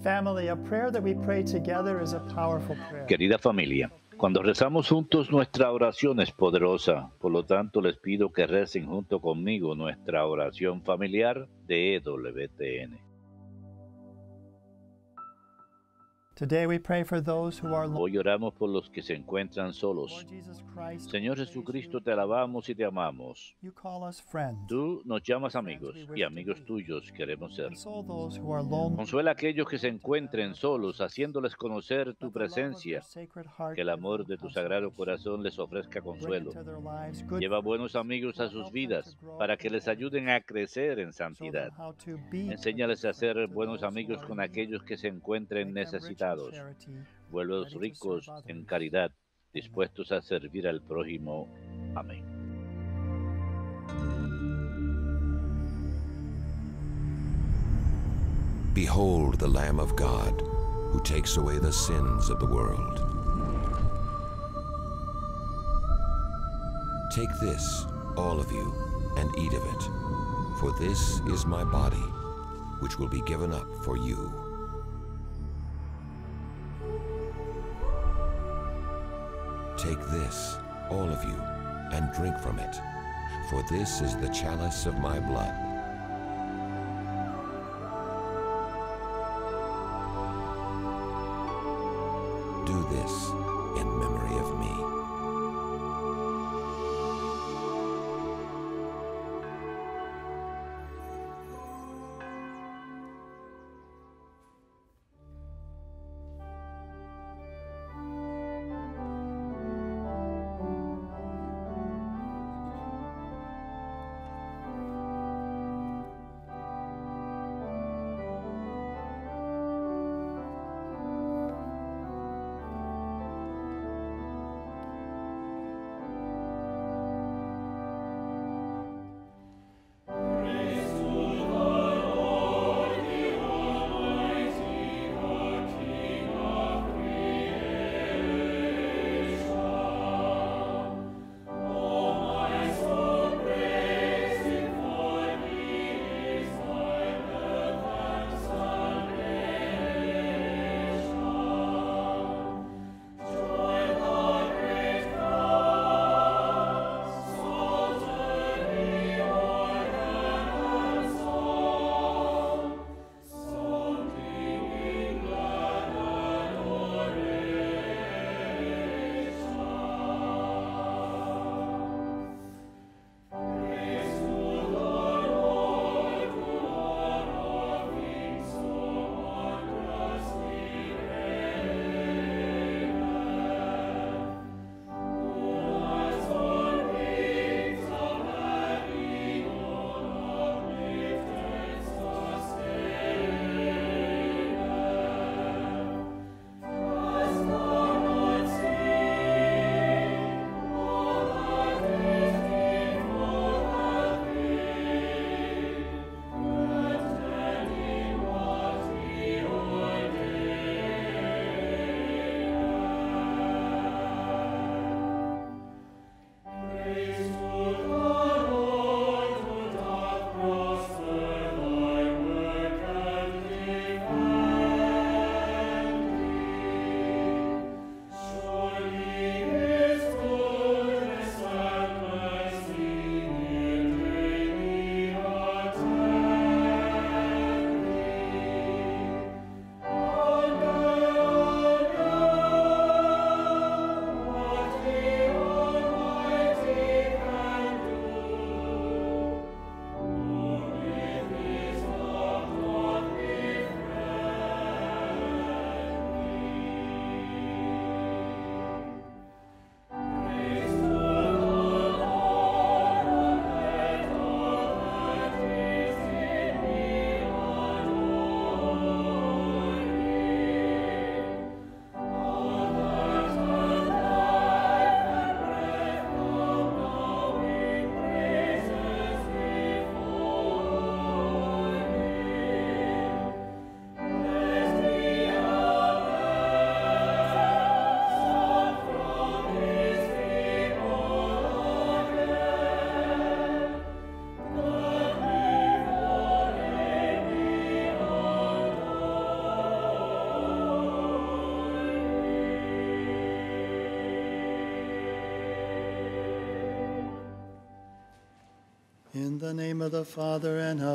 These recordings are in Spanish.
Family, a prayer that we pray together is a powerful prayer. Querida familia, cuando rezamos juntos nuestra oración es poderosa. Por lo tanto, les pido que recen junto conmigo nuestra oración familiar de EWTN. Today we pray for those who are Hoy oramos por los que se encuentran Lord solos. Jesus Christ. Señor Jesucristo, te alabamos y te amamos. You call us friends. Tú nos llamas amigos y amigos tuyos queremos ser. Console those who are lonely. Consuela a aquellos que se encuentren solos, haciéndoles conocer tu Let the love of your presencia. sacred heart Que el amor de tu sagrado corazón les ofrezca consuelo. Lleva buenos amigos a sus vidas para que les ayuden a crecer en santidad. Enséñales a ser buenos amigos con aquellos que se encuentren necesitados. Vuelve ricos en caridad, dispuestos a servir al prójimo. Amén. Behold the Lamb of God, who takes away the sins of the world. Take this, all of you, and eat of it, for this is my body, which will be given up for you. Take this, all of you, and drink from it, for this is the chalice of my blood. Do this in memory of me.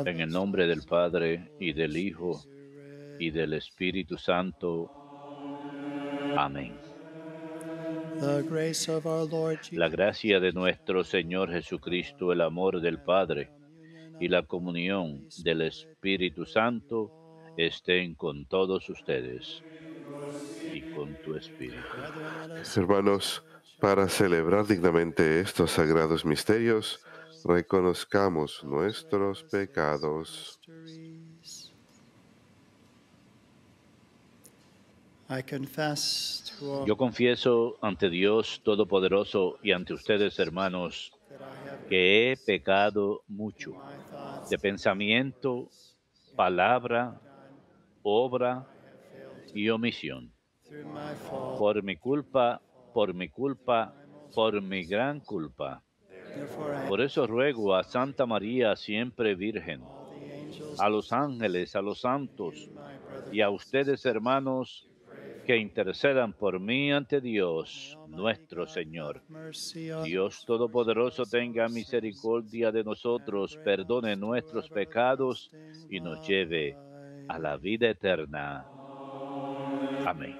En el nombre del Padre, y del Hijo, y del Espíritu Santo. Amén. La gracia de nuestro Señor Jesucristo, el amor del Padre, y la comunión del Espíritu Santo estén con todos ustedes y con tu espíritu. Hermanos, para celebrar dignamente estos sagrados misterios, reconozcamos nuestros pecados. Yo confieso ante Dios Todopoderoso y ante ustedes, hermanos, que he pecado mucho, de pensamiento, palabra, obra y omisión. Por mi culpa, por mi gran culpa. Por eso ruego a Santa María, siempre Virgen, a los ángeles, a los santos y a ustedes, hermanos, que intercedan por mí ante Dios, nuestro Señor. Dios Todopoderoso tenga misericordia de nosotros, perdone nuestros pecados y nos lleve a la vida eterna. Amén.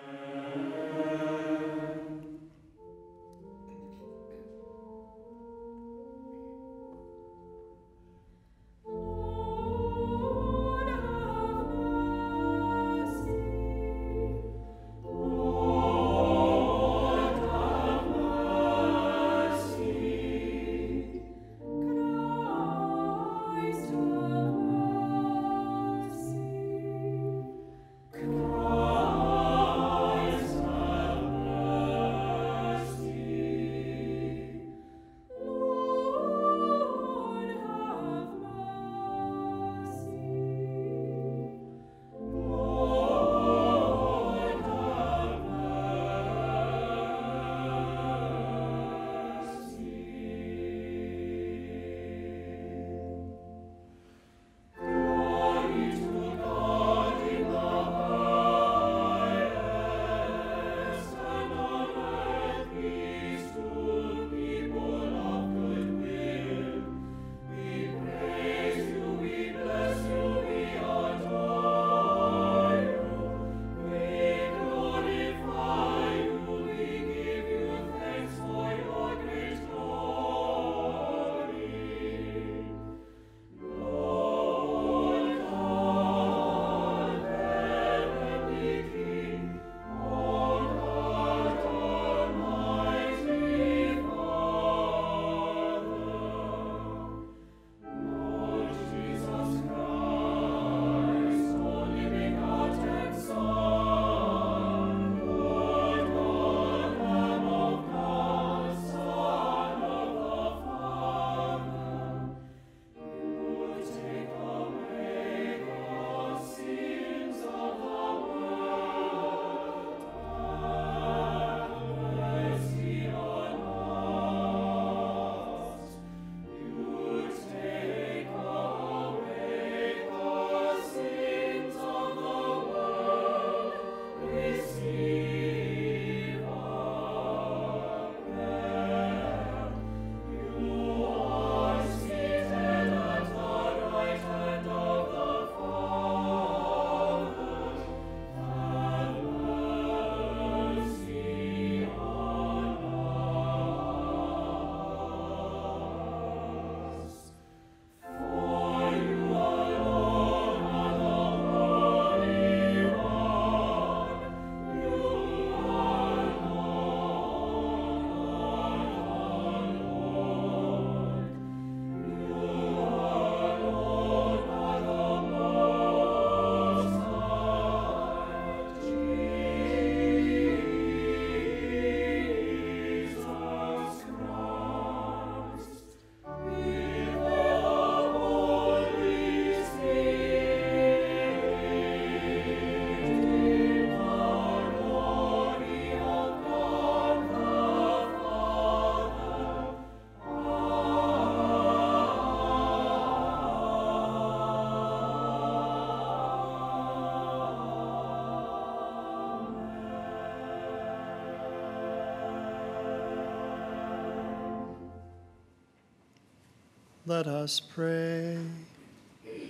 Let us pray.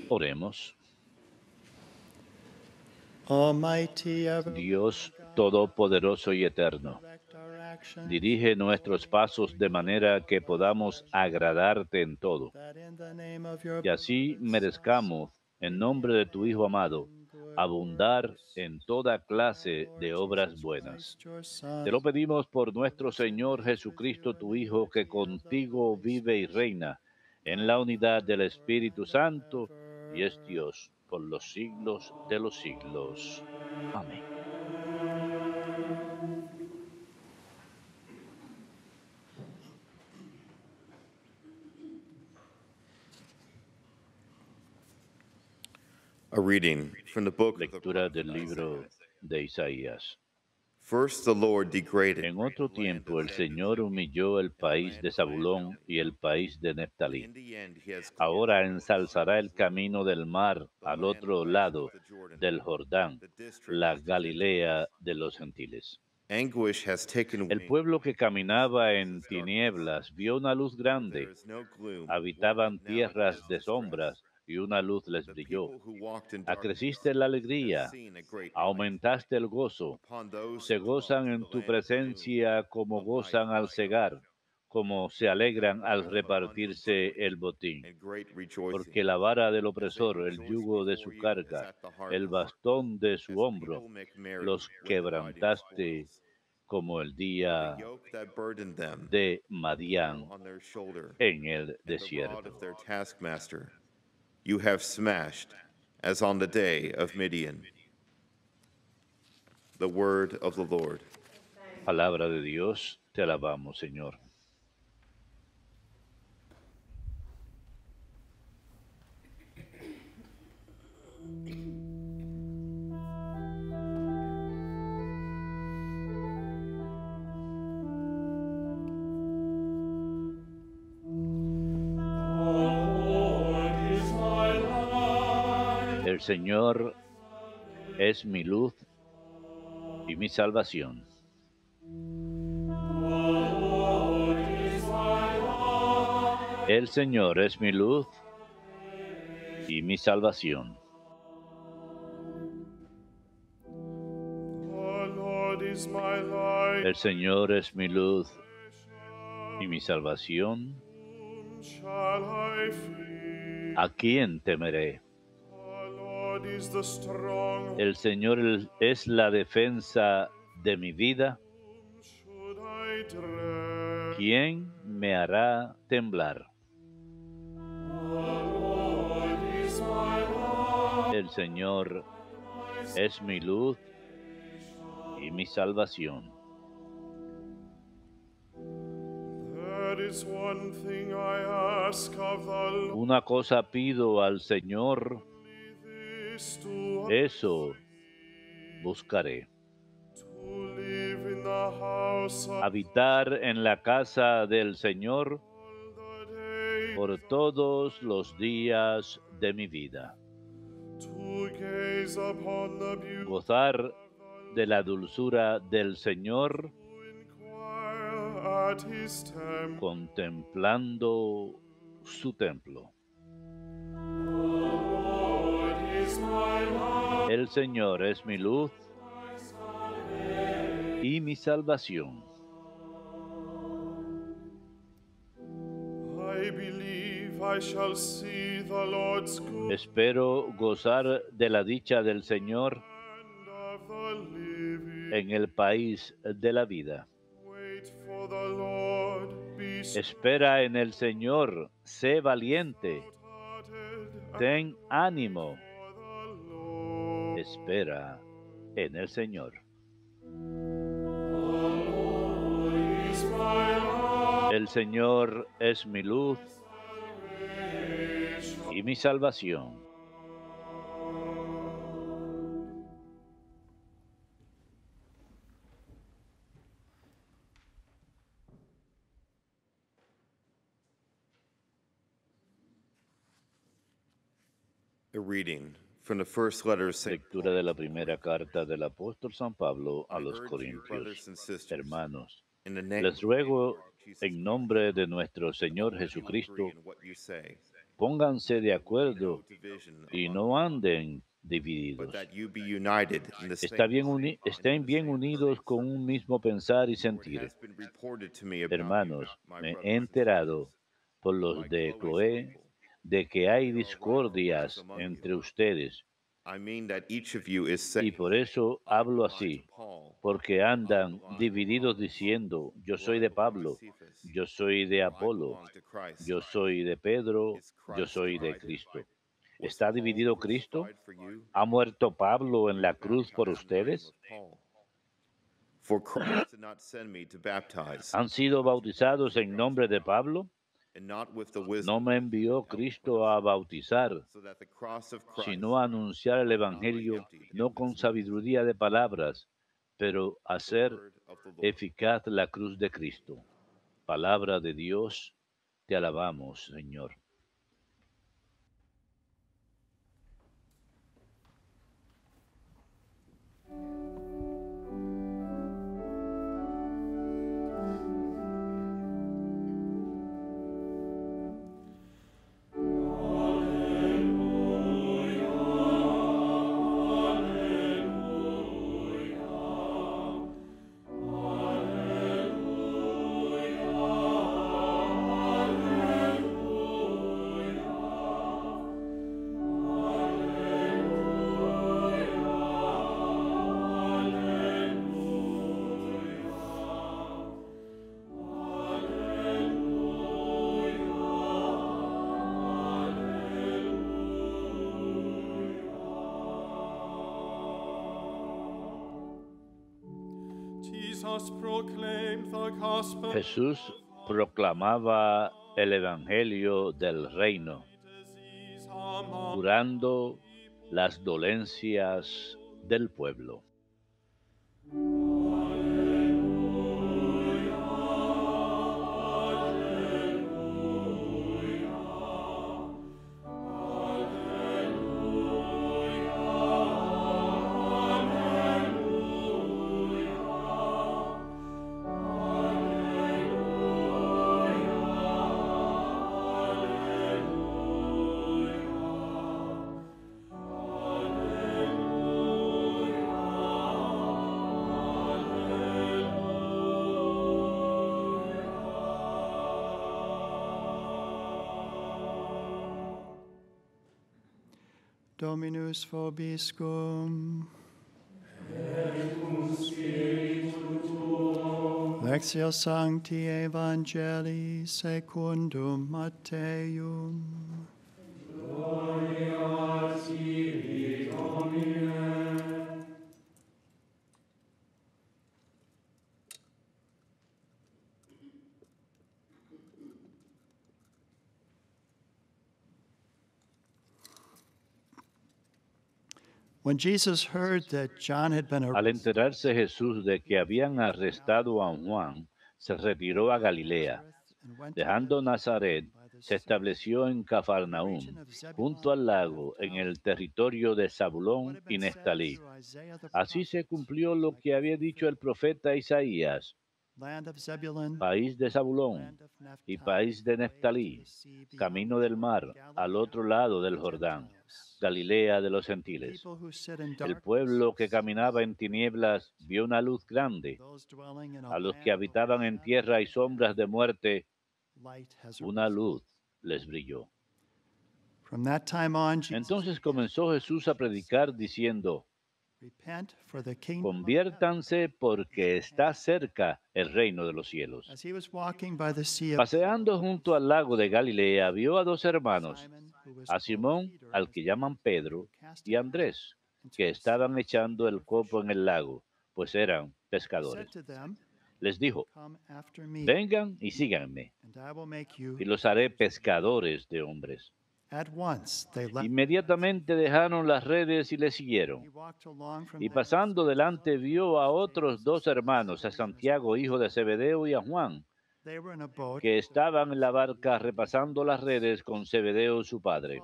Oremos. Almighty, Dios Todopoderoso y Eterno, dirige nuestros pasos de manera que podamos agradarte en todo, y así merezcamos, en nombre de tu Hijo amado, abundar en toda clase de obras buenas. Te lo pedimos por nuestro Señor Jesucristo, tu Hijo, que contigo vive y reina en la unidad del Espíritu Santo, y es Dios por los siglos de los siglos. Amén. A reading from the book of the Lectura prophet del libro Isaiah. de Isaías. First the Lord degraded En otro the land tiempo of el Zebulun Señor humilló el and the país land de of Zabulón Naphtali. y el país de In Neftalí. the end he has cleared Ahora the road ensalzará el of camino del mar the al land otro west lado of the Jordan, del Jordán, the district la of the Galilea Gentiles. de los gentiles. Anguish has taken El wing. pueblo que caminaba en Darkness. tinieblas vio una luz There grande. is no gloom, Habitaban but now tierras is de distress. sombras y una luz les The brilló. people who walked in darkness Acreciste la have alegría, seen a great light. aumentaste el gozo. Upon those Se who dwelt gozan in en the tu land of the moon, presencia como the light gozan al has come, cegar, como se alegran al out of abundant repartirse joy el botín. and great rejoicing. Porque la vara del As they opresor, el rejoice yugo de before su you as carga, at the el harvest, bastón de as su hombro, people make merry los when dividing the quebrantaste spoils. como el For the día yoke that burdened them de fell Madián on their shoulder, en el and the rod desierto. of their taskmaster you have smashed, as on the day of Midian. The word of the Lord. Palabra de Dios, te alabamos, Señor. El Señor es mi luz y mi salvación. El Señor es mi luz y mi salvación. El Señor es mi luz y mi salvación. ¿A quién temeré? El Señor es la defensa de mi vida. ¿Quién me hará temblar? El Señor es mi luz y mi salvación. Una cosa pido al Señor, eso buscaré: habitar en la casa del Señor por todos los días de mi vida. Gozar de la dulzura del Señor, contemplando su templo. El Señor es mi luz y mi salvación. Espero gozar de la dicha del Señor en el país de la vida. Espera en el Señor, sé valiente, ten ánimo. Espera en el Señor. El Señor es mi luz y mi salvación. A reading from the first letter of St. Lectura de la primera carta del apóstol San Pablo a I los urge you, brothers Corintios. and sisters, Hermanos, Les ruego en nombre de nuestro Señor Jesucristo, pónganse de acuerdo y no anden divididos. Estén bien unidos con un mismo pensar y sentir. Hermanos, me he enterado por los de Cloé de que hay discordias entre ustedes. Y por eso hablo así, porque andan divididos diciendo, yo soy de Pablo, yo soy de Apolo, yo soy de Pedro, yo soy de Cristo. ¿Está dividido Cristo? ¿Ha muerto Pablo en la cruz por ustedes? ¿Han sido bautizados en nombre de Pablo? No me envió Cristo a bautizar, sino a anunciar el Evangelio, no con sabiduría de palabras, pero hacer eficaz la cruz de Cristo. Palabra de Dios, te alabamos, Señor. Jesús proclamaba el Evangelio del Reino, curando las dolencias del pueblo. Dominus vobiscum. Lectio Sancti Evangelii secundum Matteum. Gloria tibi, Domine. Al enterarse Jesús de que habían arrestado a Juan, se retiró a Galilea. Dejando Nazaret, se estableció en Cafarnaúm, junto al lago, en el territorio de Zabulón y Neftalí. Así se cumplió lo que había dicho el profeta Isaías: país de Zabulón y país de Neftalí, camino del mar, al otro lado del Jordán, Galilea de los gentiles. El pueblo que caminaba en tinieblas vio una luz grande. A los que habitaban en tierra y sombras de muerte, una luz les brilló. Entonces comenzó Jesús a predicar diciendo: conviértanse porque está cerca el reino de los cielos. Paseando junto al lago de Galilea, vio a dos hermanos, a Simón, al que llaman Pedro, y a Andrés, que estaban echando el copo en el lago, pues eran pescadores. Les dijo: vengan y síganme, y los haré pescadores de hombres. Inmediatamente dejaron las redes y le siguieron. Y pasando delante vio a otros dos hermanos, a Santiago, hijo de Zebedeo, y a Juan, que estaban en la barca repasando las redes con Zebedeo su padre.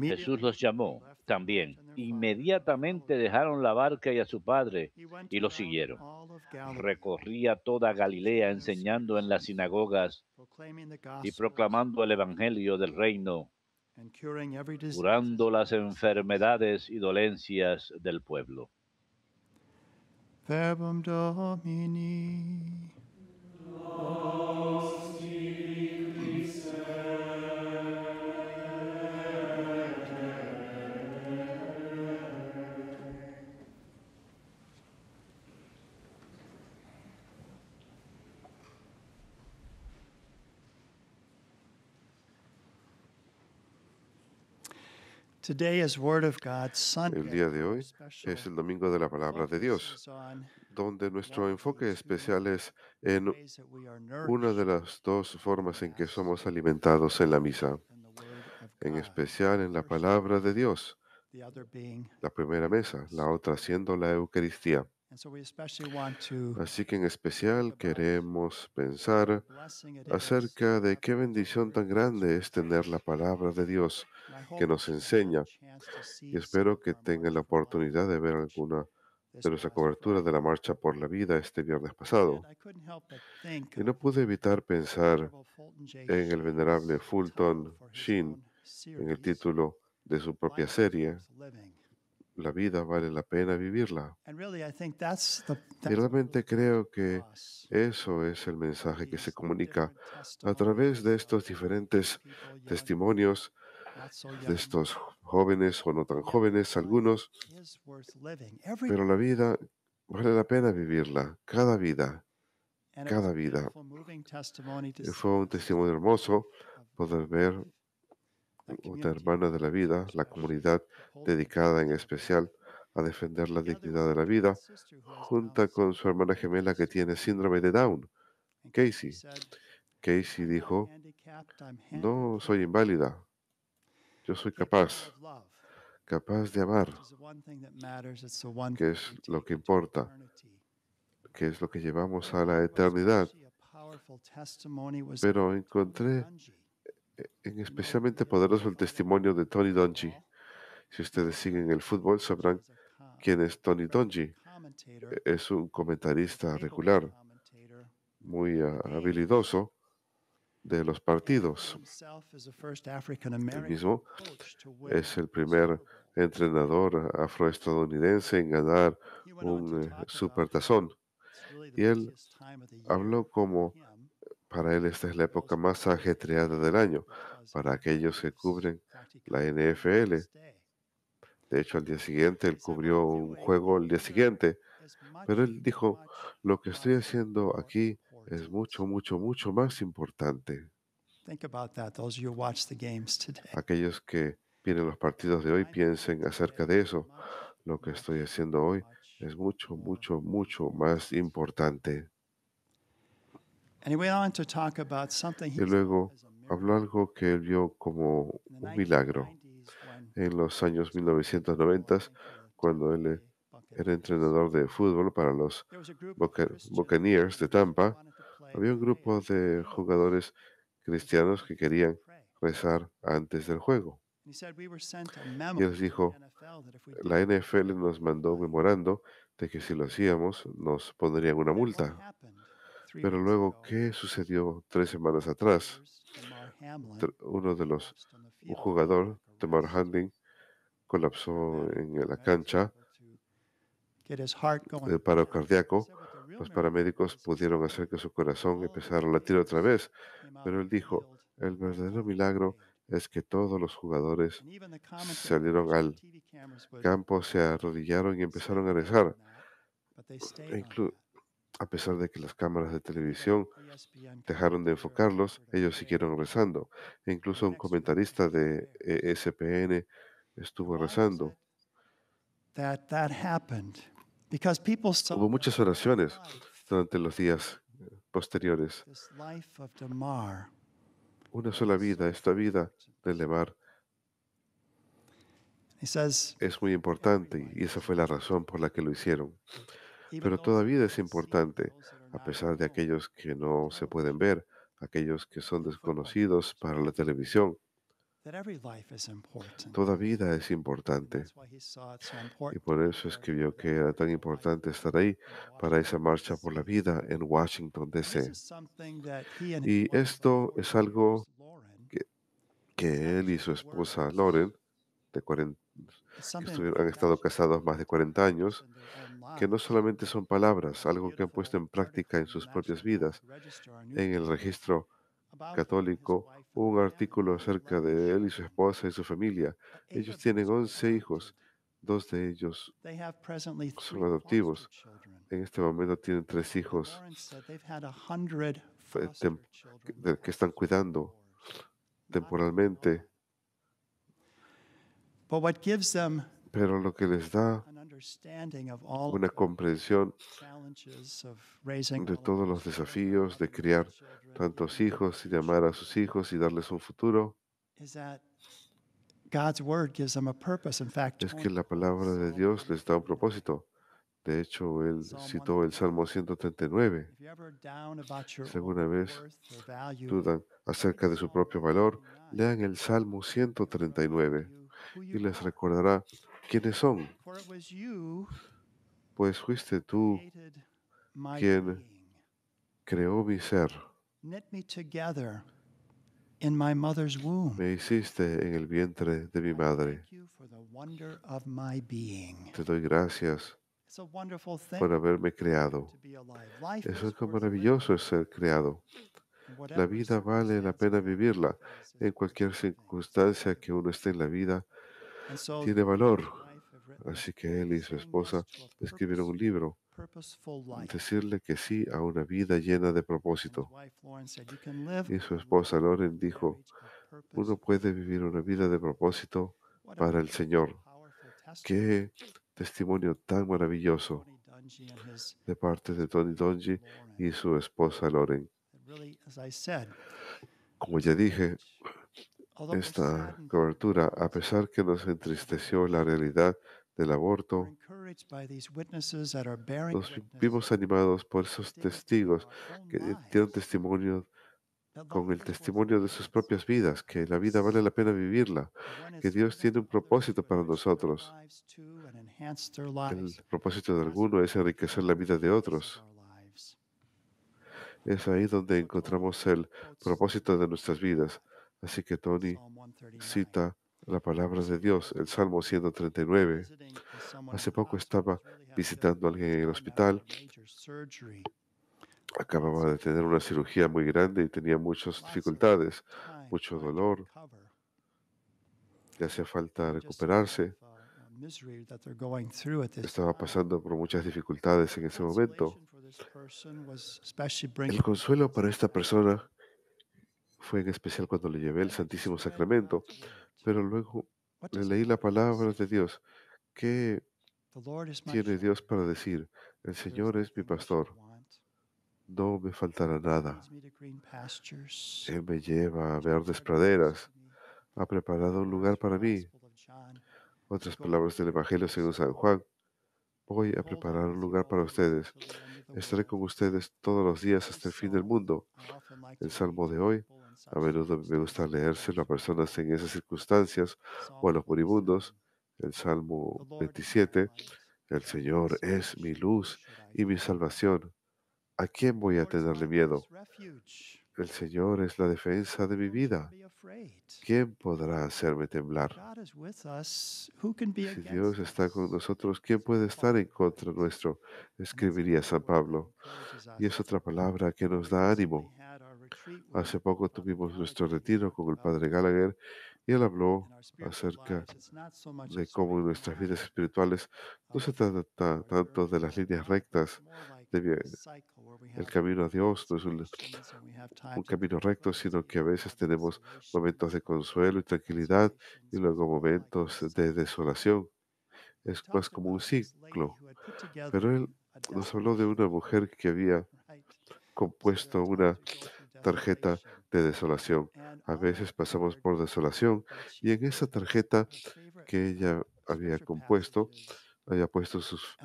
Jesús los llamó También, inmediatamente dejaron la barca y a su padre y lo siguieron. Recorría toda Galilea enseñando en las sinagogas y proclamando el evangelio del reino, curando las enfermedades y dolencias del pueblo. Verbum Domini. El día de hoy es el domingo de la palabra de Dios, donde nuestro enfoque especial es en una de las dos formas en que somos alimentados en la misa, en especial en la palabra de Dios, la primera mesa, la otra siendo la Eucaristía. Así que en especial queremos pensar acerca de qué bendición tan grande es tener la palabra de Dios que nos enseña. Y espero que tengan la oportunidad de ver alguna de nuestra cobertura de la Marcha por la Vida este viernes pasado. Y no pude evitar pensar en el venerable Fulton Sheen, en el título de su propia serie, La vida vale la pena vivirla. Y realmente creo que eso es el mensaje que se comunica a través de estos diferentes testimonios de estos jóvenes o no tan jóvenes, algunos, pero la vida vale la pena vivirla, cada vida, cada vida. Fue un testimonio hermoso poder ver otra hermana de la vida, la comunidad dedicada en especial a defender la dignidad de la vida, junto con su hermana gemela que tiene síndrome de Down, Casey. Casey dijo, no soy inválida, yo soy capaz de amar, que es lo que importa, que es lo que llevamos a la eternidad. Pero encontré en especialmente poderoso el testimonio de Tony Dungy. Si ustedes siguen el fútbol sabrán quién es Tony Dungy. Es un comentarista regular, muy habilidoso de los partidos. Él mismo es el primer entrenador afroestadounidense en ganar un supertazón. Y él habló como para él esta es la época más ajetreada del año para aquellos que cubren la NFL. De hecho, al día siguiente él cubrió un juego al día siguiente, pero él dijo, lo que estoy haciendo aquí es mucho, mucho, mucho más importante. Aquellos que vienen los partidos de hoy piensen acerca de eso. Lo que estoy haciendo hoy es mucho, mucho, mucho más importante. Y luego habló algo que él vio como un milagro. En los años 1990, cuando él era entrenador de fútbol para los Buccaneers de Tampa, había un grupo de jugadores cristianos que querían rezar antes del juego. Y él les dijo, la NFL nos mandó un memorando de que si lo hacíamos nos pondrían una multa. Pero luego, ¿qué sucedió 3 semanas atrás? Un jugador, Tamar Hamlin, colapsó en la cancha de paro cardíaco. Los paramédicos pudieron hacer que su corazón empezara a latir otra vez, pero él dijo, el verdadero milagro es que todos los jugadores salieron al campo, se arrodillaron y empezaron a rezar. A pesar de que las cámaras de televisión dejaron de enfocarlos, ellos siguieron rezando. E incluso un comentarista de ESPN estuvo rezando. Hubo muchas oraciones durante los días posteriores. Una sola vida, esta vida del Lemar, es muy importante y esa fue la razón por la que lo hicieron. Pero todavía es importante, a pesar de aquellos que no se pueden ver, aquellos que son desconocidos para la televisión. Toda vida es importante. Y por eso escribió que era tan importante estar ahí para esa marcha por la vida en Washington, D.C. Y esto es algo que, que él y su esposa Lauren, de 40, han estado casados más de 40 años, que no solamente son palabras, algo que han puesto en práctica en sus propias vidas. En el registro católico hubo un artículo acerca de él y su esposa y su familia. Ellos tienen 11 hijos, dos de ellos son adoptivos. En este momento tienen 3 hijos tem- que están cuidando temporalmente, pero lo que les da una comprensión de todos los desafíos de criar tantos hijos y de amar a sus hijos y darles un futuro, es que la palabra de Dios les da un propósito. De hecho, él citó el Salmo 139. Si alguna vez dudan acerca de su propio valor, lean el Salmo 139 y les recordará quiénes son. Pues fuiste tú quien creó mi ser. Me hiciste en el vientre de mi madre. Te doy gracias por haberme creado. Es algo maravilloso ser creado. La vida vale la pena vivirla. En cualquier circunstancia que uno esté en la vida, tiene valor. Así que él y su esposa escribieron un libro, decirle que sí a una vida llena de propósito. Y su esposa Lauren dijo, uno puede vivir una vida de propósito para el Señor. Qué testimonio tan maravilloso de parte de Tony Dungy y su esposa Lauren. Como ya dije, esta cobertura, a pesar que nos entristeció la realidad del aborto, nos vimos animados por esos testigos que dieron testimonio con el testimonio de sus propias vidas, que la vida vale la pena vivirla, que Dios tiene un propósito para nosotros. El propósito de alguno es enriquecer la vida de otros. Es ahí donde encontramos el propósito de nuestras vidas. Así que Tony cita la palabra de Dios, el Salmo 139. Hace poco estaba visitando a alguien en el hospital. Acababa de tener una cirugía muy grande y tenía muchas dificultades, mucho dolor. Le hacía falta recuperarse. Estaba pasando por muchas dificultades en ese momento. El consuelo para esta persona fue en especial cuando le llevé el Santísimo Sacramento, pero luego le leí la palabra de Dios. ¿Qué tiene Dios para decir? El Señor es mi pastor, no me faltará nada. Él me lleva a verdes praderas, ha preparado un lugar para mí. Otras palabras del Evangelio según San Juan. Voy a preparar un lugar para ustedes. Estaré con ustedes todos los días hasta el fin del mundo. El salmo de hoy, a menudo me gusta leérselo a personas en esas circunstancias o a los moribundos. El Salmo 27, el Señor es mi luz y mi salvación. ¿A quién voy a tenerle miedo? El Señor es la defensa de mi vida. ¿Quién podrá hacerme temblar? Si Dios está con nosotros, ¿quién puede estar en contra nuestro? Escribiría San Pablo. Y es otra palabra que nos da ánimo. Hace poco tuvimos nuestro retiro con el padre Gallagher y él habló acerca de cómo en nuestras vidas espirituales no se trata tanto de las líneas rectas. El camino a Dios no es un camino recto, sino que a veces tenemos momentos de consuelo y tranquilidad y luego momentos de desolación. Es más como un ciclo. Pero él nos habló de una mujer que había compuesto una tarjeta de desolación. A veces pasamos por desolación y en esa tarjeta que ella había compuesto, había puesto sus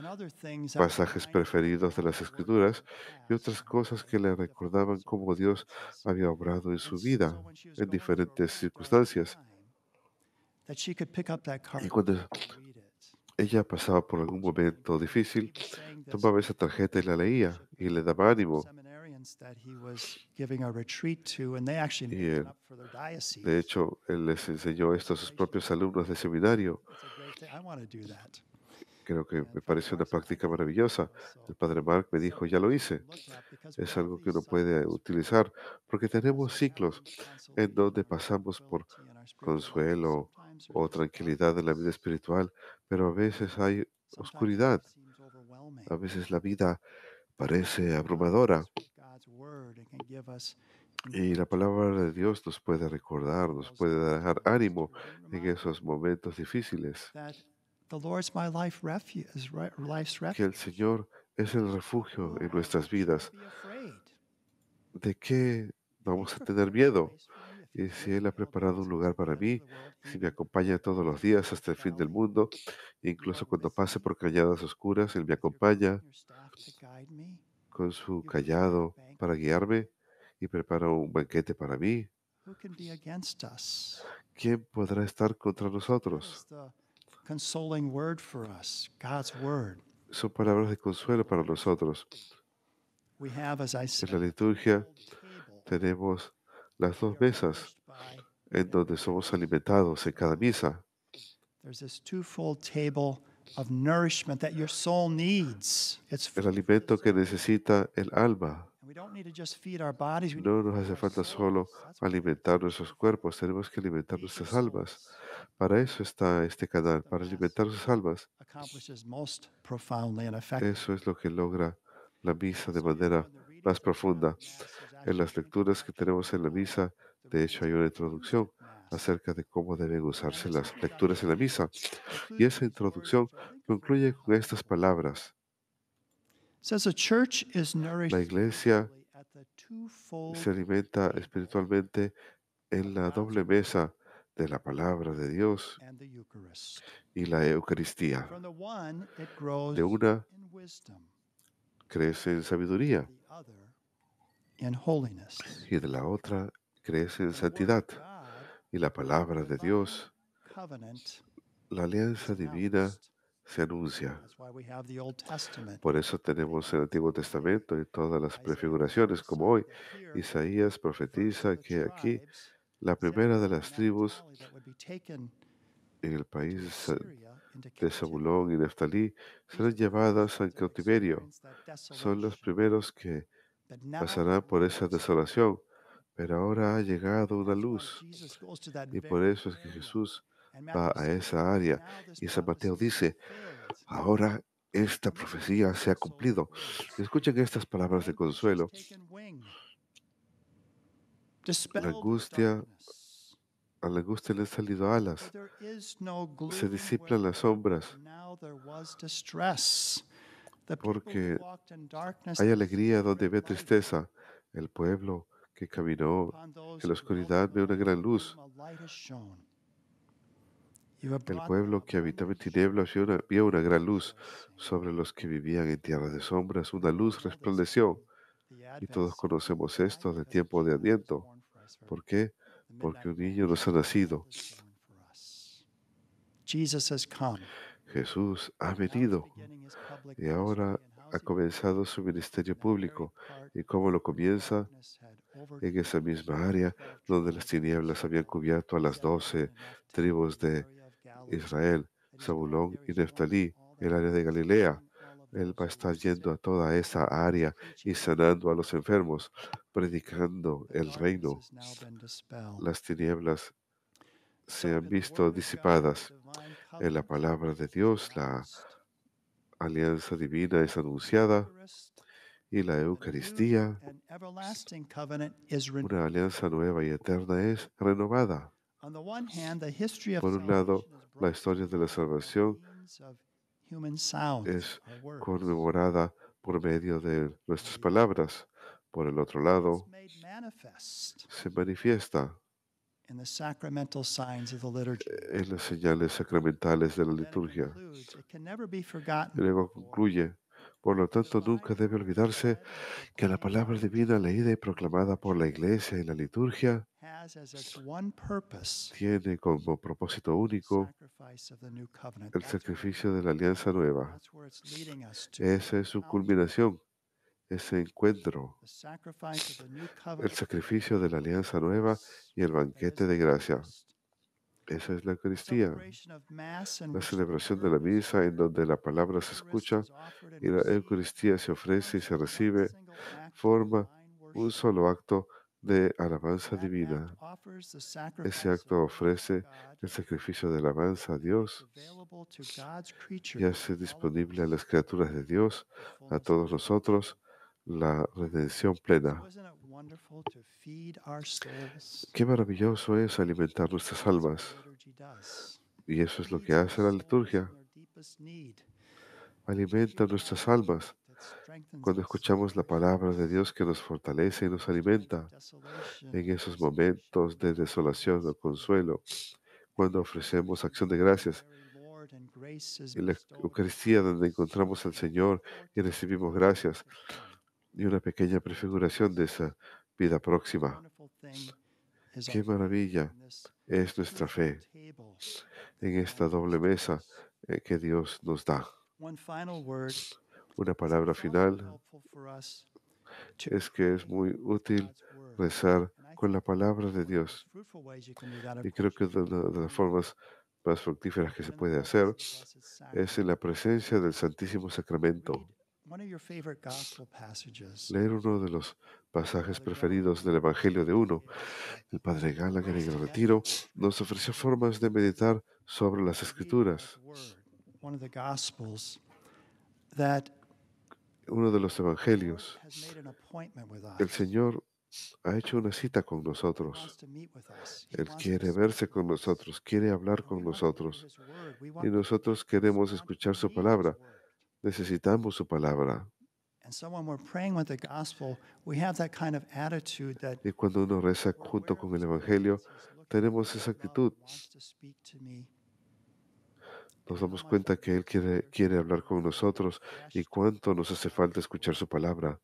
pasajes preferidos de las Escrituras y otras cosas que le recordaban cómo Dios había obrado en su vida en diferentes circunstancias. Y cuando ella pasaba por algún momento difícil, tomaba esa tarjeta y la leía y le daba ánimo. Y de hecho, él les enseñó esto a sus propios alumnos de seminario. Creo que me parece una práctica maravillosa. El padre Mark me dijo, ya lo hice. Es algo que uno puede utilizar porque tenemos ciclos en donde pasamos por consuelo o tranquilidad en la vida espiritual, pero a veces hay oscuridad. A veces la vida parece abrumadora y la palabra de Dios nos puede recordar, nos puede dar ánimo en esos momentos difíciles. Que el Señor es el refugio en nuestras vidas. ¿De qué vamos a tener miedo? Y si Él ha preparado un lugar para mí, si me acompaña todos los días hasta el fin del mundo, incluso cuando pase por cañadas oscuras, Él me acompaña con su cayado para guiarme y prepara un banquete para mí. ¿Quién podrá estar contra nosotros? Son palabras de consuelo para nosotros. En la liturgia tenemos las dos mesas en donde somos alimentados en cada misa. El alimento que necesita el alma. No nos hace falta solo alimentar nuestros cuerpos, tenemos que alimentar nuestras almas. Para eso está este canal, para alimentar sus almas. Eso es lo que logra la misa de manera más profunda. En las lecturas que tenemos en la misa, de hecho, hay una introducción acerca de cómo deben usarse las lecturas en la misa. Y esa introducción concluye con estas palabras. La iglesia se alimenta espiritualmente en la doble mesa de la palabra de Dios y la Eucaristía. De una crece en sabiduría y de la otra crece en santidad. Y la palabra de Dios, la alianza divina, se anuncia. Por eso tenemos el Antiguo Testamento y todas las prefiguraciones, como hoy. Isaías profetiza que aquí la primera de las tribus en el país de Zabulón y Neftalí serán llevadas en cautiverio. Son los primeros que pasarán por esa desolación, pero ahora ha llegado una luz. Y por eso es que Jesús va a esa área. Y San Mateo dice, ahora esta profecía se ha cumplido. Escuchen estas palabras de consuelo. A la angustia le han salido alas. Se disipan las sombras. Porque hay alegría donde ve tristeza. El pueblo que caminó en la oscuridad ve una gran luz. El pueblo que habitaba en tinieblas vio una gran luz. Sobre los que vivían en tierra de sombras, una luz resplandeció. Y todos conocemos esto del tiempo de Adviento. ¿Por qué? Porque un niño nos ha nacido. Jesús ha venido y ahora ha comenzado su ministerio público. ¿Y cómo lo comienza? En esa misma área donde las tinieblas habían cubierto a las 12 tribus de Israel, Zabulón y Neftalí, el área de Galilea. Él va a estar yendo a toda esa área y sanando a los enfermos, predicando el reino. Las tinieblas se han visto disipadas. En la palabra de Dios, la alianza divina es anunciada y la Eucaristía, una alianza nueva y eterna, es renovada. Por un lado, la historia de la salvación es conmemorada por medio de nuestras palabras. Por el otro lado, se manifiesta en las señales sacramentales de la liturgia. Y luego concluye, Por lo tanto, nunca debe olvidarse que la palabra divina leída y proclamada por la Iglesia y la liturgia tiene como propósito único el sacrificio de la alianza nueva. Esa es su culminación, ese encuentro, el sacrificio de la alianza nueva y el banquete de gracia. Esa es la Eucaristía, la celebración de la misa en donde la palabra se escucha y la Eucaristía se ofrece y se recibe, forma un solo acto de alabanza divina. Ese acto ofrece el sacrificio de alabanza a Dios y hace disponible a las criaturas de Dios, a todos nosotros, la redención plena. Qué maravilloso es alimentar nuestras almas. Y eso es lo que hace la liturgia. Alimenta nuestras almas cuando escuchamos la palabra de Dios que nos fortalece y nos alimenta en esos momentos de desolación o consuelo, cuando ofrecemos acción de gracias. En la Eucaristía, donde encontramos al Señor y recibimos gracias y una pequeña prefiguración de esa vida próxima. Qué maravilla es nuestra fe en esta doble mesa que Dios nos da. Una palabra final es que es muy útil rezar con la palabra de Dios. Y creo que una de las formas más fructíferas que se puede hacer es en la presencia del Santísimo Sacramento. Leer uno de los pasajes preferidos del Evangelio de uno. El Padre Gallagher en el retiro nos ofreció formas de meditar sobre las Escrituras. Uno de los Evangelios, el Señor ha hecho una cita con nosotros. Él quiere verse con nosotros, quiere hablar con nosotros. Y nosotros queremos escuchar su palabra. Necesitamos su palabra. Y cuando uno reza junto con el Evangelio, tenemos esa actitud. Nos damos cuenta que Él quiere hablar con nosotros y cuánto nos hace falta escuchar su palabra.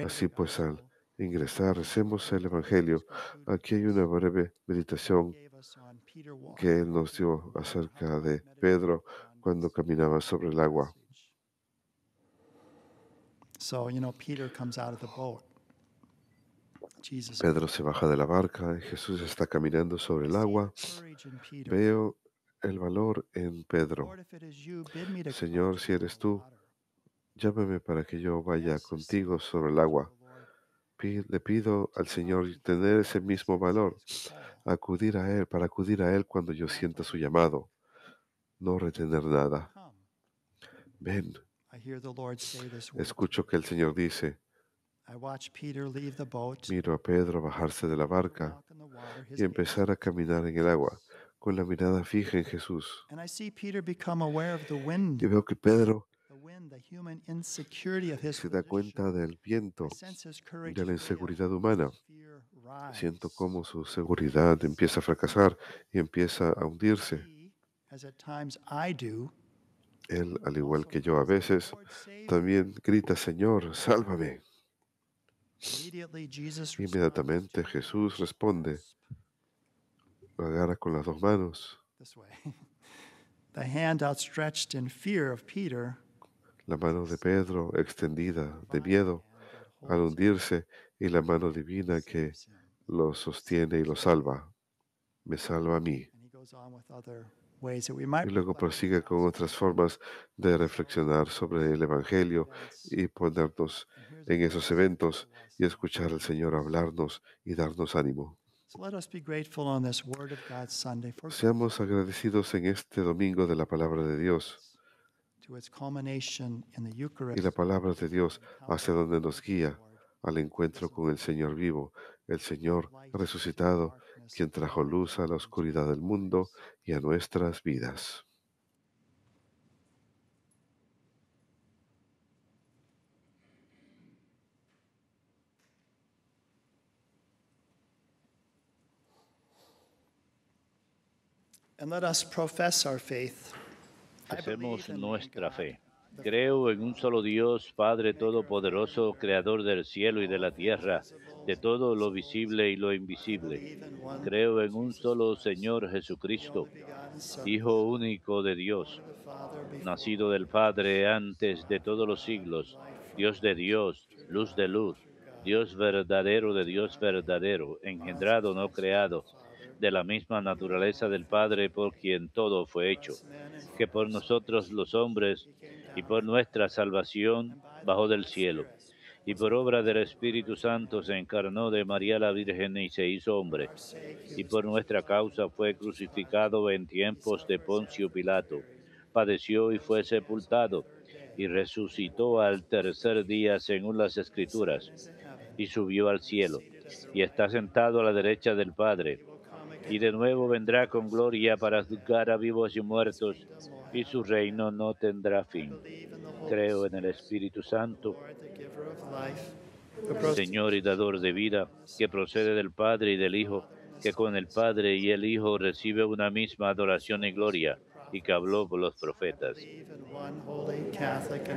Así pues, al ingresar, recemos el Evangelio. Aquí hay una breve meditación que Él nos dio acerca de Pedro cuando caminaba sobre el agua. Pedro se baja de la barca y Jesús está caminando sobre el agua. Veo el valor en Pedro. Señor, si eres tú, llámame para que yo vaya contigo sobre el agua. Le pido al Señor tener ese mismo valor, acudir a Él, para acudir a Él cuando yo sienta su llamado, no retener nada. Ven. Escucho que el Señor dice, miro a Pedro bajarse de la barca y empezar a caminar en el agua, con la mirada fija en Jesús. Y veo que Pedro se da cuenta del viento, de la inseguridad humana. Siento cómo su seguridad empieza a fracasar y empieza a hundirse. Él, al igual que yo a veces, también grita, Señor, sálvame. Inmediatamente Jesús responde, lo agarra con las dos manos. La mano de Pedro extendida de miedo al hundirse y la mano divina que lo sostiene y lo salva. Me salva a mí. Y luego prosigue con otras formas de reflexionar sobre el Evangelio y ponernos en esos eventos y escuchar al Señor hablarnos y darnos ánimo. Seamos agradecidos en este domingo de la palabra de Dios. Y la palabra de Dios hacia donde nos guía al encuentro con el Señor vivo, el Señor resucitado, quien trajo luz a la oscuridad del mundo y a nuestras vidas. Profesemos nuestra fe. Creo en un solo Dios, Padre Todopoderoso, Creador del cielo y de la tierra, de todo lo visible y lo invisible. Creo en un solo Señor Jesucristo, Hijo único de Dios, nacido del Padre antes de todos los siglos, Dios de Dios, luz de luz, Dios verdadero de Dios verdadero, engendrado, no creado, de la misma naturaleza del Padre por quien todo fue hecho, que por nosotros los hombres y por nuestra salvación bajó del cielo, y por obra del Espíritu Santo se encarnó de María la Virgen y se hizo hombre, y por nuestra causa fue crucificado en tiempos de Poncio Pilato, padeció y fue sepultado, y resucitó al tercer día según las Escrituras, y subió al cielo, y está sentado a la derecha del Padre, y de nuevo vendrá con gloria para juzgar a vivos y muertos, y su reino no tendrá fin. Creo en el Espíritu Santo, Señor y dador de vida, que procede del Padre y del Hijo, que con el Padre y el Hijo recibe una misma adoración y gloria, y que habló por los profetas.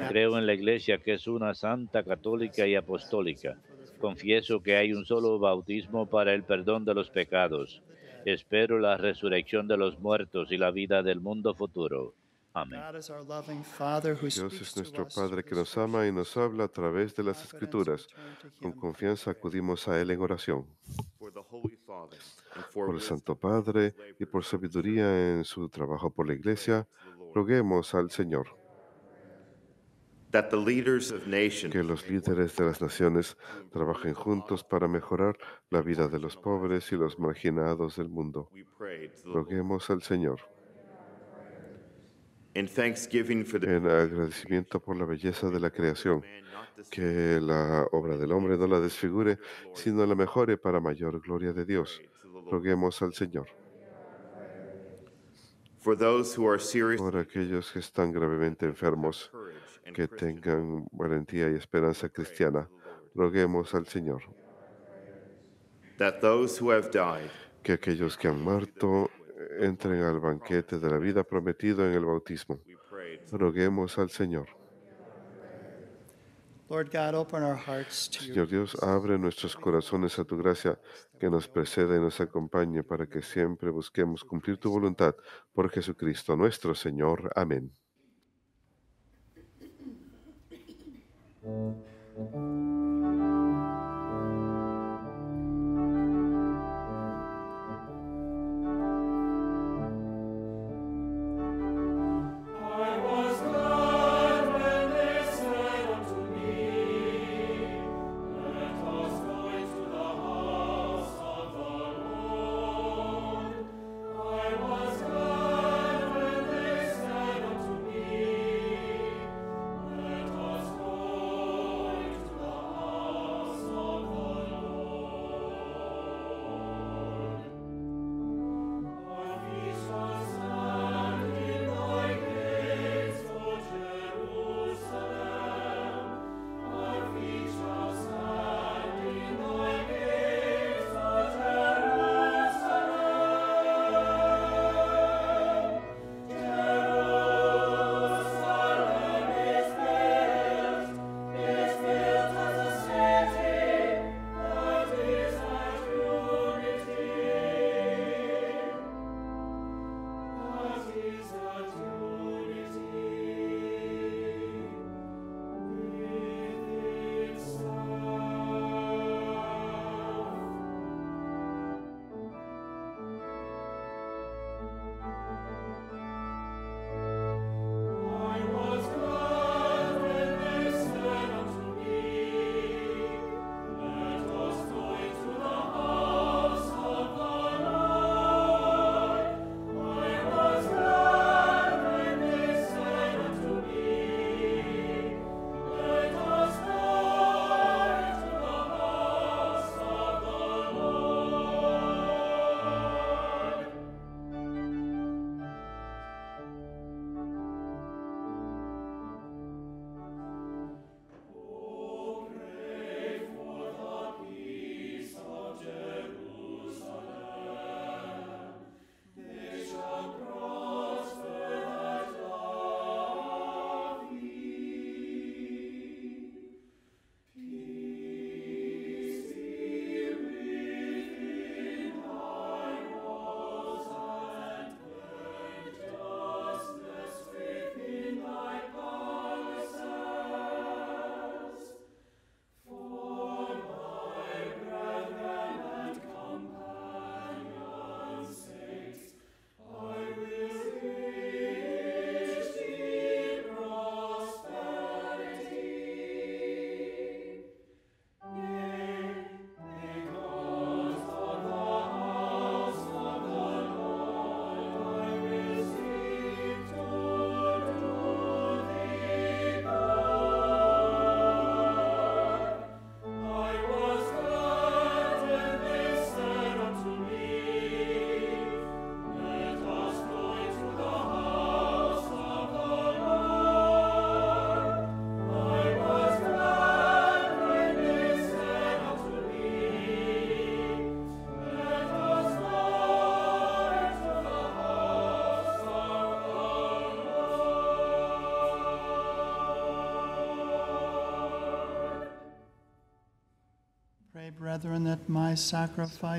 Creo en la Iglesia, que es una santa, católica y apostólica. Confieso que hay un solo bautismo para el perdón de los pecados. Espero la resurrección de los muertos y la vida del mundo futuro. Amén. Dios es nuestro Padre que nos ama y nos habla a través de las Escrituras. Con confianza acudimos a Él en oración. Por el Santo Padre y por sabiduría en su trabajo por la Iglesia, roguemos al Señor. Que los líderes de las naciones trabajen juntos para mejorar la vida de los pobres y los marginados del mundo. Roguemos al Señor. En agradecimiento por la belleza de la creación, que la obra del hombre no la desfigure, sino la mejore para mayor gloria de Dios. Roguemos al Señor. Por aquellos que están gravemente enfermos, que tengan valentía y esperanza cristiana, roguemos al Señor. Que aquellos que han muerto entren al banquete de la vida prometido en el bautismo. Roguemos al Señor. Señor Dios, abre nuestros corazones a tu gracia, que nos preceda y nos acompañe para que siempre busquemos cumplir tu voluntad por Jesucristo nuestro Señor. Amén.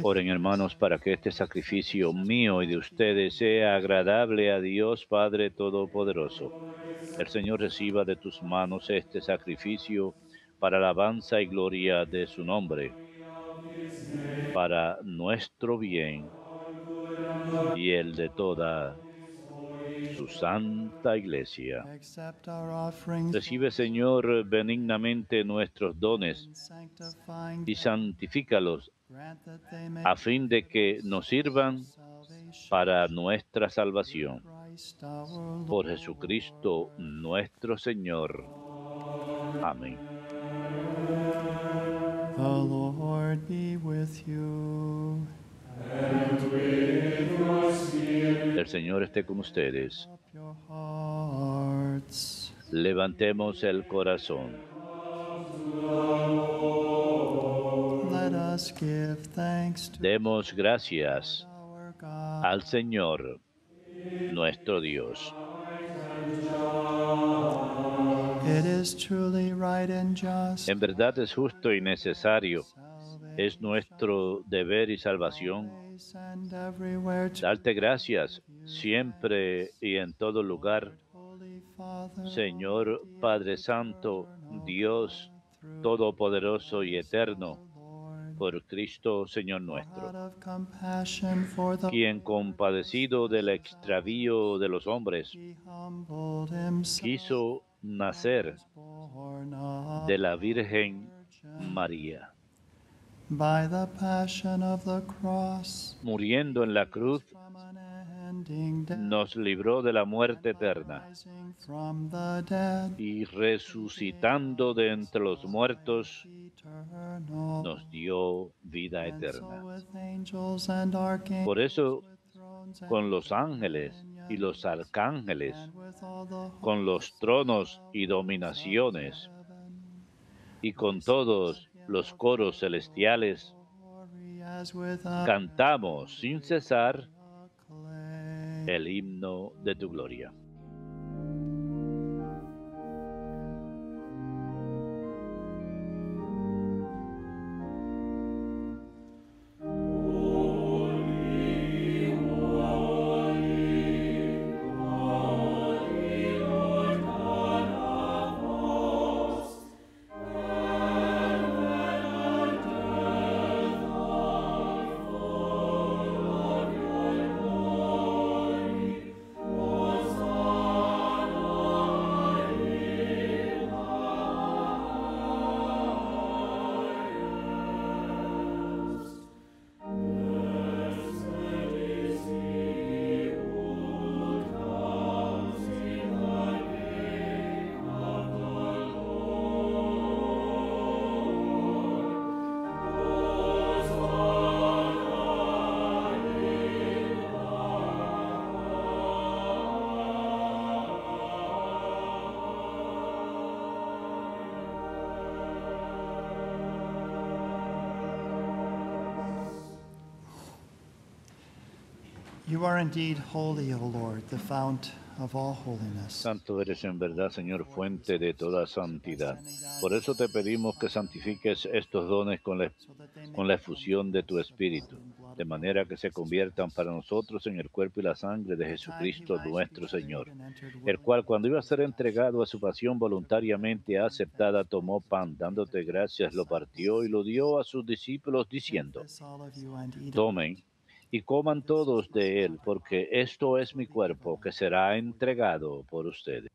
Oren, hermanos, para que este sacrificio mío y de ustedes sea agradable a Dios Padre Todopoderoso. El Señor reciba de tus manos este sacrificio para alabanza y gloria de su nombre, para nuestro bien y el de toda su santa iglesia. Recibe, Señor, benignamente nuestros dones y santifícalos a fin de que nos sirvan para nuestra salvación. Por Jesucristo nuestro Señor. Amén. The Lord be with you. El Señor esté con ustedes. Up your hearts. Levantemos el corazón. Let us give thanks to Demos gracias our God. al Señor, nuestro Dios. It is truly right and just. En verdad es justo y necesario, es nuestro deber y salvación, Always and everywhere to darte gracias siempre y en todo lugar, Holy Father, Señor Padre Santo, Dios Todopoderoso y Eterno, por Cristo Señor out nuestro, of compassion for the quien compadecido del extravío de los hombres, He humbled himself, quiso nacer born of de la Virgen María. by the passion of the cross, Muriendo en la cruz, from unending death, nos libró de la muerte eterna rising from the dead, y resucitando de entre los muertos, eternal, nos dio vida and so eterna. with angels and archangels, Por eso, with thrones and con los ángeles y los arcángeles, and with all the con los tronos y dominaciones, y con todos los coros celestiales, glory as with a cantamos sin cesar acclaim. el himno de tu gloria. You are indeed holy, O Lord, the fount of all holiness. Santo eres en verdad, Señor, fuente de toda santidad. Por eso te pedimos que santifiques estos dones con la efusión de tu Espíritu, de manera que se conviertan para nosotros en el cuerpo y la sangre de Jesucristo nuestro Señor, el cual, cuando iba a ser entregado a su pasión voluntariamente aceptada, tomó pan, dándote gracias, lo partió y lo dio a sus discípulos, diciendo: tomen y coman todos de él, porque esto es mi cuerpo que será entregado por ustedes.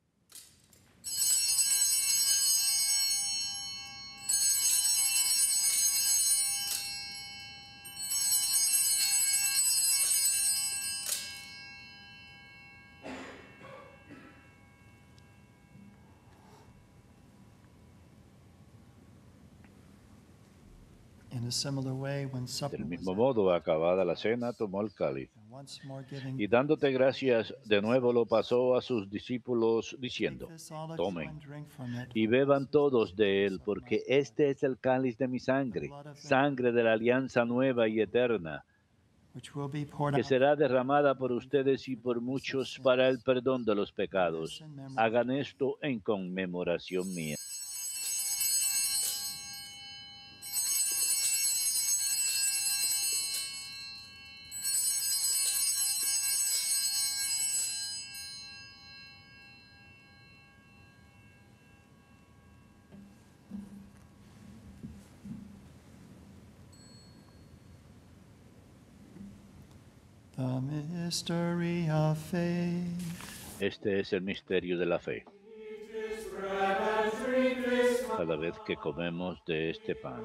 In a similar way, when supper Del was mismo ended, modo, acabada la cena, tomó el cáliz and once more giving y dándote gracias, de nuevo lo pasó a sus discípulos, diciendo: this all of you tomen and drink from it, y beban todos de él, porque este es el cáliz de mi sangre, sangre de la alianza nueva y eterna, which will be poured que out será derramada por ustedes y por muchos para el perdón de los pecados. Hagan esto en conmemoración mía. Este es el misterio de la fe. Cada vez que comemos de este pan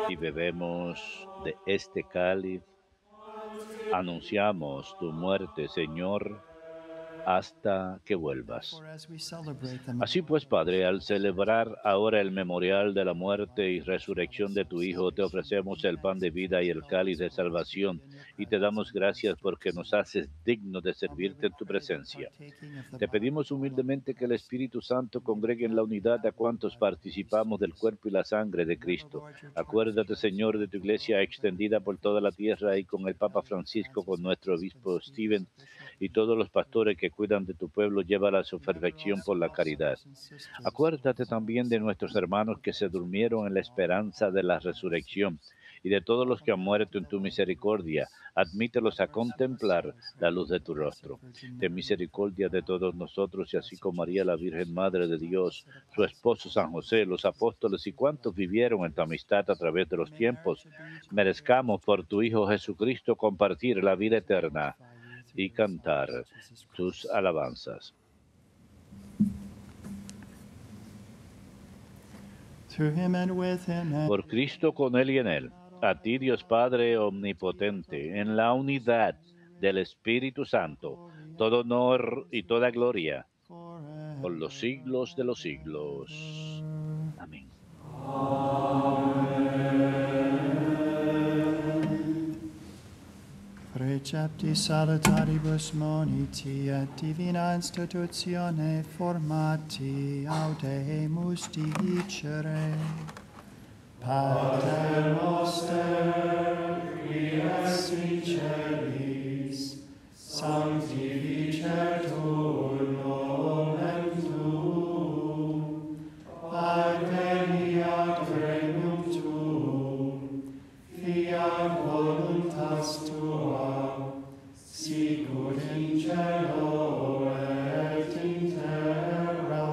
y bebemos de este cáliz, anunciamos tu muerte, Señor, hasta que vuelvas. Así pues, Padre, al celebrar ahora el memorial de la muerte y resurrección de tu Hijo, te ofrecemos el pan de vida y el cáliz de salvación, y te damos gracias porque nos haces dignos de servirte en tu presencia. Te pedimos humildemente que el Espíritu Santo congregue en la unidad a cuantos participamos del cuerpo y la sangre de Cristo. Acuérdate, Señor, de tu iglesia extendida por toda la tierra y con el Papa Francisco, con nuestro obispo Stephen y todos los pastores que cuidan de tu pueblo, llévala a su perfección por la caridad. Acuérdate también de nuestros hermanos que se durmieron en la esperanza de la resurrección y de todos los que han muerto en tu misericordia. Admítelos a contemplar la luz de tu rostro. Ten misericordia de todos nosotros, y así como María, la Virgen Madre de Dios, su esposo San José, los apóstoles y cuantos vivieron en tu amistad a través de los tiempos, merezcamos por tu Hijo Jesucristo compartir la vida eterna y cantar tus alabanzas. Por Cristo, con Él y en Él, a ti, Dios Padre omnipotente, en la unidad del Espíritu Santo, todo honor y toda gloria por los siglos de los siglos. Amén. Precepti salutaribus moniti et divina institutione formati audemus dicere. Pater noster, qui es in celis, sanctificetur nomen tuum, adveniat regnum tuum, fiat voluntas tua, sicut in cielo et in terra.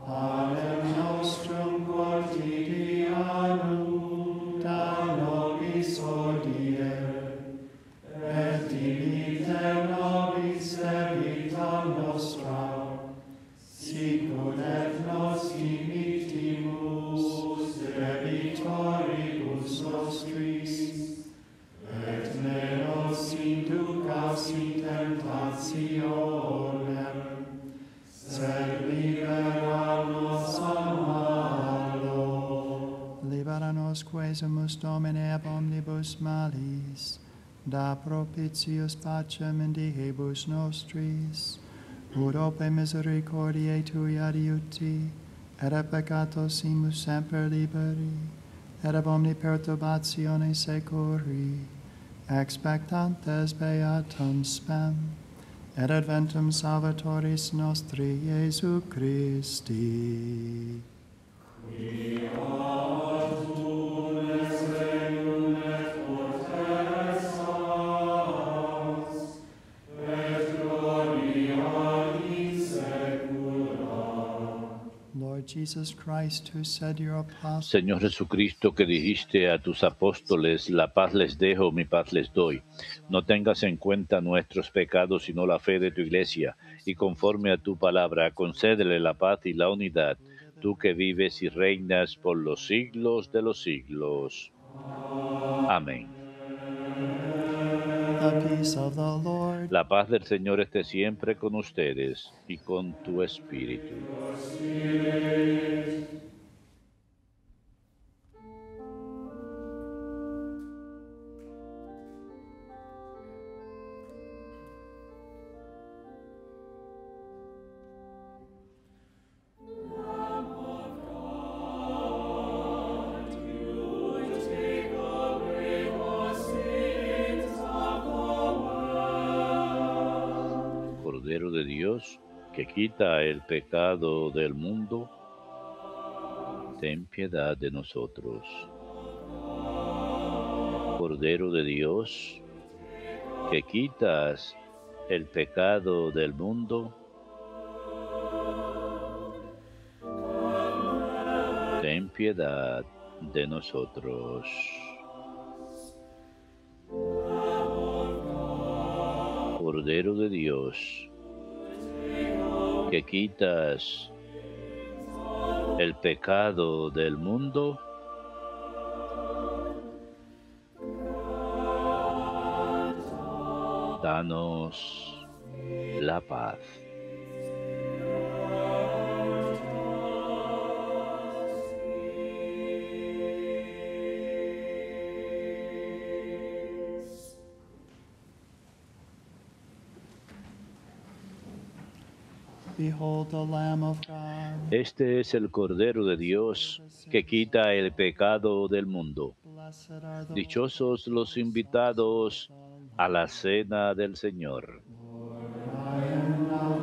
Panem nostrum quotidianum da nobis hodie, et dimitte nobis debita nostra, sicut et nos dimittimus debitoribus nostris, et ne nos inducas in tentationem, sed libera nos a malo. Libera nos quesumus, Domine, ab omnibus malis, da propitius pacem in diebus nostris, ut ope misericordiae Tui adiuti, et a peccatosimus semper liberi, et ab omni perturbatione securi, expectantes beatum spem, et adventum Salvatoris nostri Iesu Christi. Señor Jesucristo, que dijiste a tus apóstoles, la paz les dejo, mi paz les doy. No tengas en cuenta nuestros pecados, sino la fe de tu iglesia, y conforme a tu palabra, concédele la paz y la unidad, tú que vives y reinas por los siglos de los siglos. Amén. La paz del Señor esté siempre con ustedes y con tu espíritu. Cordero de Dios, que quita el pecado del mundo, ten piedad de nosotros. Cordero de Dios, que quitas el pecado del mundo, ten piedad de nosotros. Cordero de Dios, que quitas el pecado del mundo, danos la paz. Este es el Cordero de Dios que quita el pecado del mundo. Dichosos los invitados a la cena del Señor.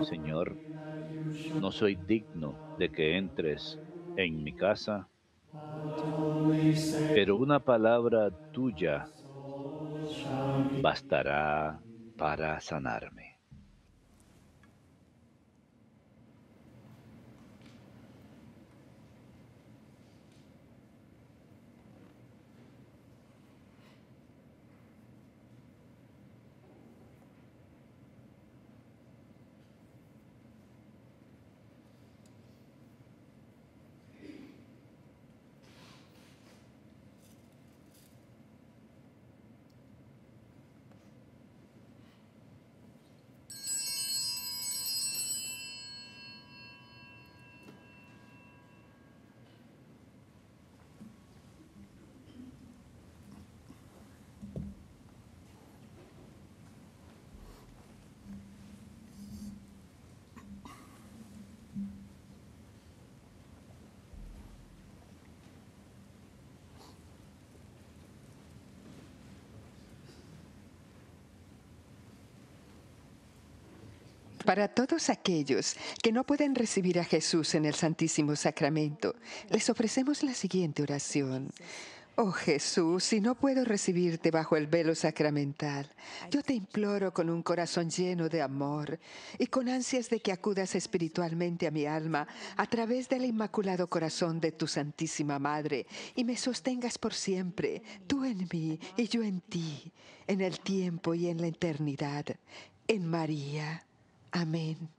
Señor, no soy digno de que entres en mi casa, pero una palabra tuya bastará para sanarme. Para todos aquellos que no pueden recibir a Jesús en el Santísimo Sacramento, les ofrecemos la siguiente oración. Oh Jesús, si no puedo recibirte bajo el velo sacramental, yo te imploro con un corazón lleno de amor y con ansias de que acudas espiritualmente a mi alma a través del Inmaculado Corazón de tu Santísima Madre y me sostengas por siempre, tú en mí y yo en ti, en el tiempo y en la eternidad, en María. Amén.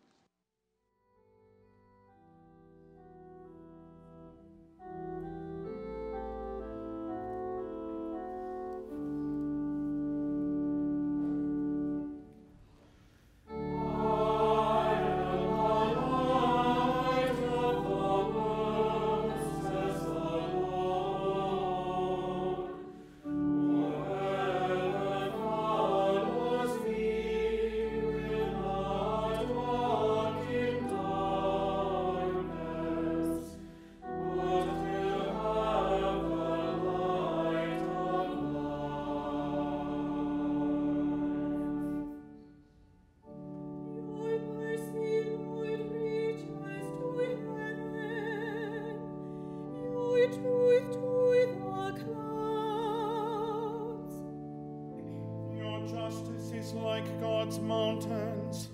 Like God's mountains,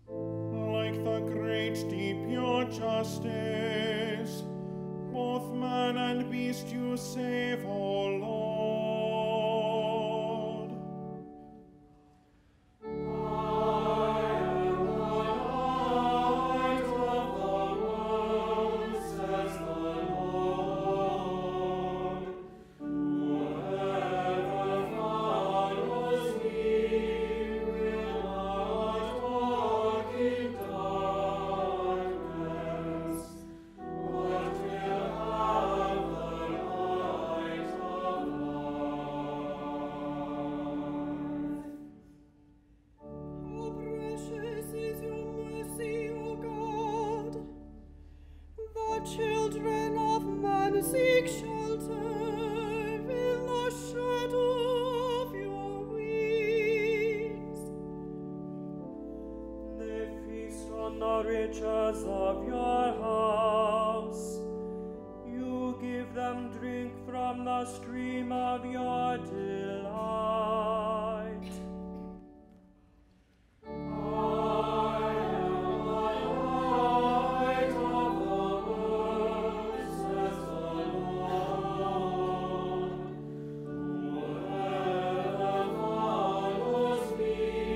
like the great deep, your justice, both man and beast you save, O Lord. Children of man seek shelter in the shadow of your wings. They feast on the riches of your house. You give them drink from the stream of your delight. Be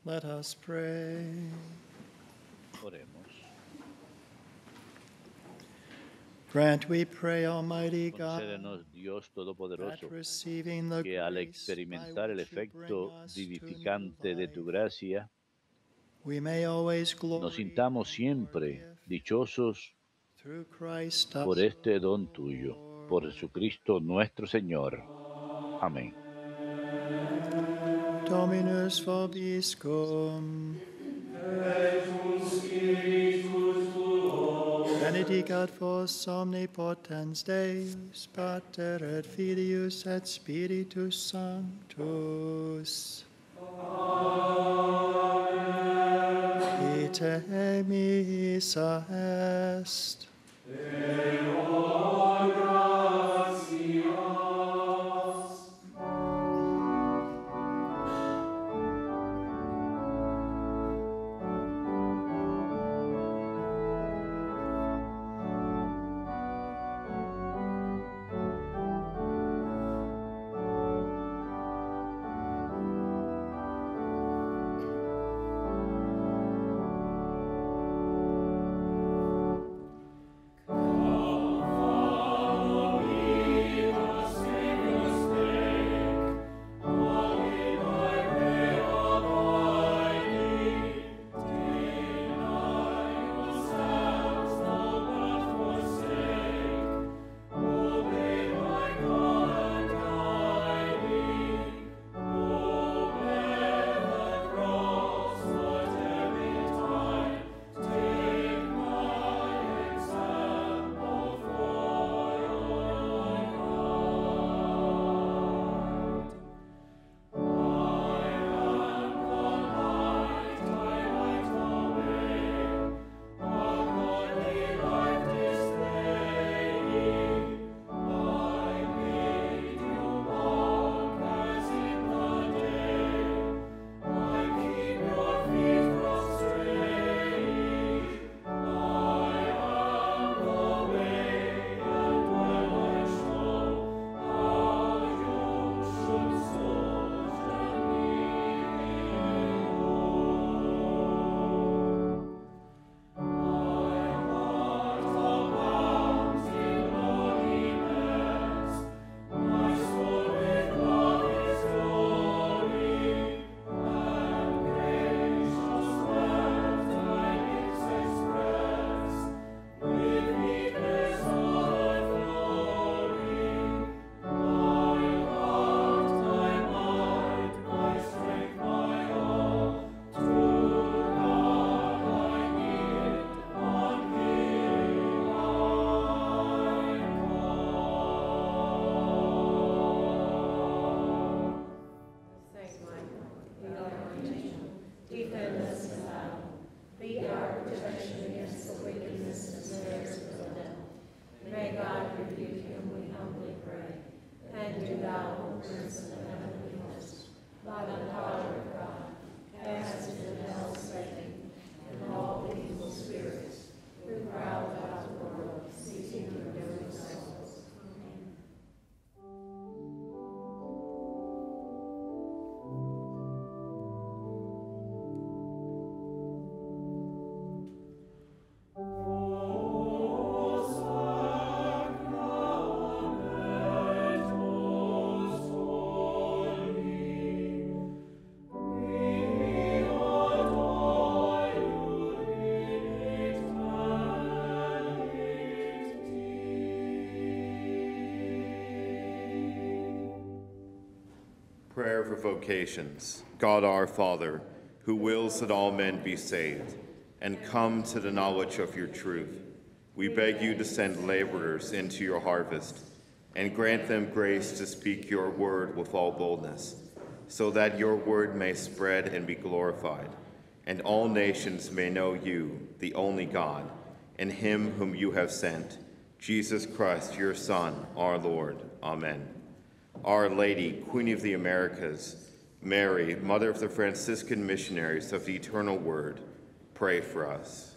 Let us pray. Oremos. Grant, we pray, Almighty God, Concédenos, Dios Todopoderoso, that receiving the que al grace experimentar by el which you efecto bring us to vivificante new de tu life, gracia, we may always nos glory sintamos in your siempre gift dichosos through Christ por our este don tuyo, por Lord. Jesucristo nuestro Señor. Amén. Dominus vobiscum. Benedicat vos omnipotens Deus, Pater et Filius et Spiritus Sanctus. Amen. Ite missa est. Prayer for vocations. God our Father, who wills that all men be saved and come to the knowledge of your truth, we beg you to send laborers into your harvest and grant them grace to speak your word with all boldness, so that your word may spread and be glorified, and all nations may know you, the only God, and him whom you have sent, Jesus Christ, your Son, our Lord. Amen. Our Lady, Queen of the Americas, Mary, Mother of the Franciscan missionaries of the Eternal Word, pray for us.